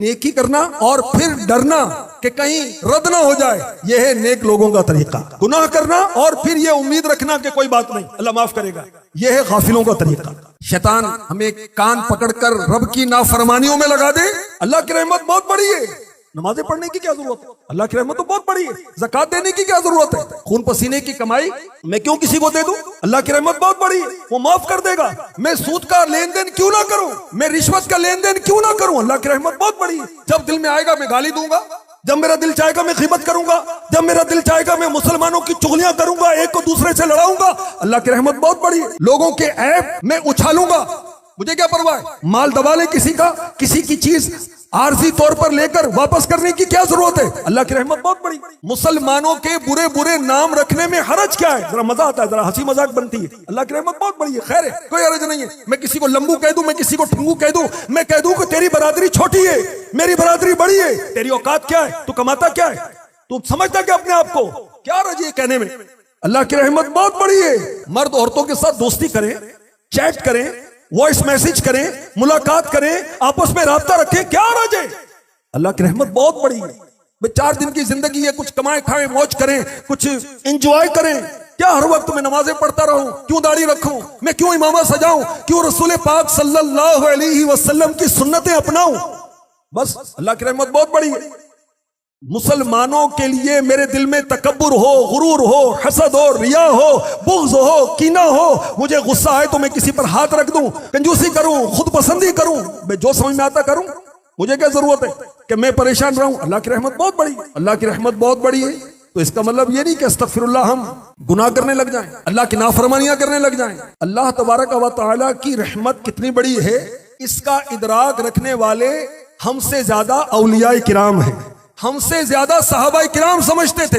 نیکی کرنا اور پھر ڈرنا کہ کہیں رد نہ ہو جائے، یہ ہے نیک لوگوں کا طریقہ۔ گناہ کرنا اور پھر یہ امید رکھنا کہ کوئی بات نہیں، اللہ معاف کرے گا، یہ ہے غافلوں کا طریقہ۔ شیطان ہمیں کان پکڑ کر رب کی نافرمانیوں میں لگا دے۔ اللہ کی رحمت بہت بڑی ہے، نمازیں پڑھنے کی کیا ضرورت ہے؟ اللہ کی رحمت تو بہت بڑی ہے، زکات دینے کی کیا ضرورت ہے؟ خون پسینے کی کمائی میں کیوں کسی کو دے دوں؟ اللہ کی رحمت بہت بڑی ہے، وہ معاف کر دے گا۔ میں سود کا لین دین کیوں نہ کروں؟ میں رشوت کا لین دین کیوں نہ کروں؟ اللہ کی رحمت بہت بڑی ہے۔ جب دل میں آئے گا میں گالی دوں گا، جب میرا دل چاہے گا میں غیبت کروں گا، جب میرا دل چاہے گا میں مسلمانوں کی چغلیاں کروں گا، ایک کو دوسرے سے لڑاؤں گا۔ اللہ کی رحمت بہت بڑی ہے۔ لوگوں کے عیب میں اچھالوں گا، مجھے کیا پرواہ ہے؟ مال دبا لے کسی کا، کسی کی چیز عارضی طور پر لے کر واپس کرنے کی کیا ضرورت ہے؟ اللہ کی رحمت بہت بڑی۔ مسلمانوں کے برے برے نام رکھنے میں حرج کیا ہے؟ ذرا مزہ آتا ہے، ذرا ہنسی مذاق بنتی ہے۔ اللہ کی رحمت بہت بڑی ہے، خیر ہے، کوئی حرج نہیں ہے۔ میں کسی کو لمبو کہہ دوں، میں کسی کو ٹھنگو کہہ دوں، میں کہہ دوں کہ تیری برادری چھوٹی ہے، میری برادری بڑی ہے، تیری اوقات کیا ہے؟ تو کماتا کیا ہے؟ تو سمجھتا کیا اپنے آپ کو؟ کیا حرج ہے کہنے میں؟ اللہ کی رحمت بہت بڑی ہے۔ مرد عورتوں کے ساتھ دوستی کریں، چیٹ کریں، وائس میسج کریں، ملاقات کریں، آپس میں رابطہ رکھیں، کیا حرج ہے؟ اللہ کی رحمت بہت بڑی ہے۔ 4 دن کی زندگی ہے، کچھ کمائیں کھائیں، موج کریں، کچھ انجوائے کریں۔ کیا ہر وقت میں نمازیں پڑھتا رہوں؟ کیوں داڑھی رکھوں؟ میں کیوں امامہ سجاؤں؟ کیوں رسول پاک صلی اللہ علیہ وسلم کی سنتیں اپناؤں؟ بس اللہ کی رحمت بہت بڑی ہے۔ مسلمانوں کے لیے میرے دل میں تکبر ہو، غرور ہو، حسد ہو، ریا ہو، بغض ہو، کینہ ہو، مجھے غصہ آئے تو میں کسی پر ہاتھ رکھ دوں، کنجوسی کروں، خود پسندی کروں، میں جو سمجھ میں آتا کروں، مجھے کیا ضرورت ہے کہ میں پریشان رہوں؟ اللہ کی رحمت بہت بڑی ہے۔ اللہ کی رحمت بہت بڑی ہے تو اس کا مطلب یہ نہیں کہ استغفر اللہ ہم گناہ کرنے لگ جائیں، اللہ کی نافرمانیاں کرنے لگ جائیں۔ اللہ تبارک و تعالیٰ کی رحمت کتنی بڑی ہے، اس کا ادراک رکھنے والے ہم سے زیادہ اولیاء کرام ہیں، ہم سے زیادہ صحابہ کرام سمجھتے تھے۔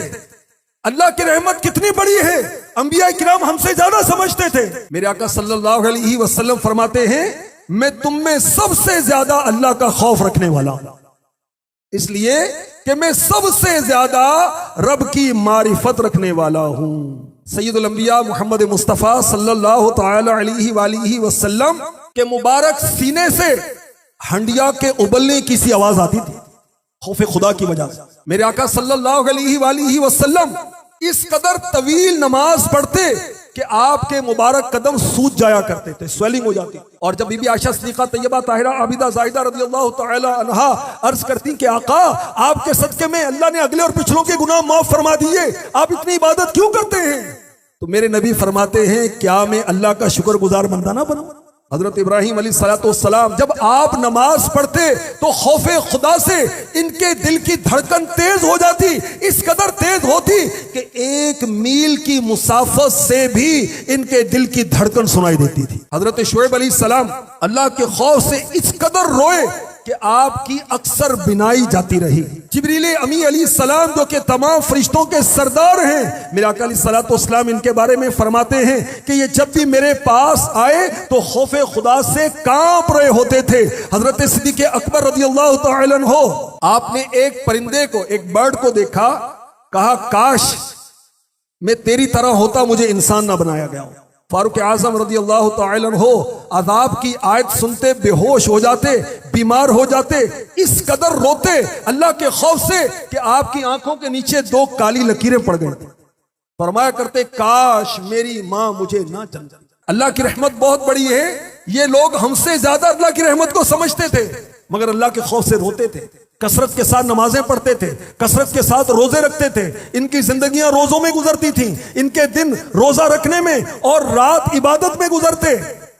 اللہ کی رحمت کتنی بڑی ہے، انبیاء کرام ہم سے زیادہ سمجھتے تھے۔ میرے آقا صلی اللہ علیہ وسلم فرماتے ہیں میں تم میں سب سے زیادہ اللہ کا خوف رکھنے والا ہوں، اس لیے کہ میں سب سے زیادہ رب کی معرفت رکھنے والا ہوں۔ سید الانبیاء محمد مصطفیٰ صلی اللہ تعالی علیہ وآلہ وسلم کے مبارک سینے سے ہنڈیا کے ابلنے کی سی آواز آتی تھی، خوف خدا کی وجہ سے۔ میرے آقا صلی اللہ علیہ وآلہ وسلم اس قدر طویل نماز پڑھتے کہ آپ کے مبارک قدم سوج جایا کرتے تھے، سویلنگ ہو جاتی۔ اور جب بی بی عائشہ صدیقہ طیبہ طاہرہ عابدہ زاہدہ رضی اللہ تعالی عنہا عرض کرتی کہ آقا آپ کے صدقے میں اللہ نے اگلے اور پچھلوں کے گناہ معاف فرما دیے، آپ اتنی عبادت کیوں کرتے ہیں؟ تو میرے نبی فرماتے ہیں کیا میں اللہ کا شکر گزار بندہ نہ بنوں؟ حضرت ابراہیم علیہ السلام جب آپ نماز پڑھتے تو خوف خدا سے ان کے دل کی دھڑکن تیز ہو جاتی، اس قدر تیز ہوتی کہ 1 میل کی مسافت سے بھی ان کے دل کی دھڑکن سنائی دیتی تھی۔ حضرت شعیب علیہ السلام اللہ کے خوف سے اس قدر روئے کہ آپ کی اکثر بینائی جاتی رہی۔ جبریل امی علیہ السلام جو کہ تمام فرشتوں کے سردار ہیں، میرے آقا علیہ السلام ان کے بارے میں فرماتے ہیں کہ یہ جب بھی میرے پاس آئے تو خوف خدا سے کانپ رہے ہوتے تھے۔ حضرت صدیق اکبر رضی اللہ تعالی عنہ آپ نے ایک پرندے کو، ایک برڈ کو دیکھا، کہا کاش میں تیری طرح ہوتا، مجھے انسان نہ بنایا گیا ہو۔ فاروق اعظم رضی اللہ تعالی عنہ عذاب کی آیت سنتے بے ہوش ہو جاتے، بیمار ہو جاتے، اس قدر روتے اللہ کے خوف سے کہ آپ کی آنکھوں کے نیچے 2 کالی لکیریں پڑ گئی تھی۔ فرمایا کرتے کاش میری ماں مجھے نہ جن جاتی۔ اللہ کی رحمت بہت بڑی ہے، یہ لوگ ہم سے زیادہ اللہ کی رحمت کو سمجھتے تھے مگر اللہ کے خوف سے روتے تھے، کثرت کے ساتھ نمازیں پڑھتے تھے، کثرت کے ساتھ روزے رکھتے تھے، ان کی زندگیاں روزوں میں گزرتی تھیں، ان کے دن روزہ رکھنے میں اور رات عبادت میں گزرتے،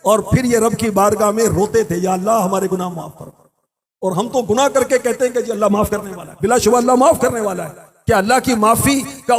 اور پھر یہ رب کی بارگاہ میں روتے تھے یا اللہ ہمارے گناہ معاف کر۔ اور ہم تو گناہ کر کے کہتے ہیں کہ جی اللہ معاف کرنے والا ہے، بلا شبہ اللہ معاف کرنے والا ہے۔ کیا اللہ کی معافی کا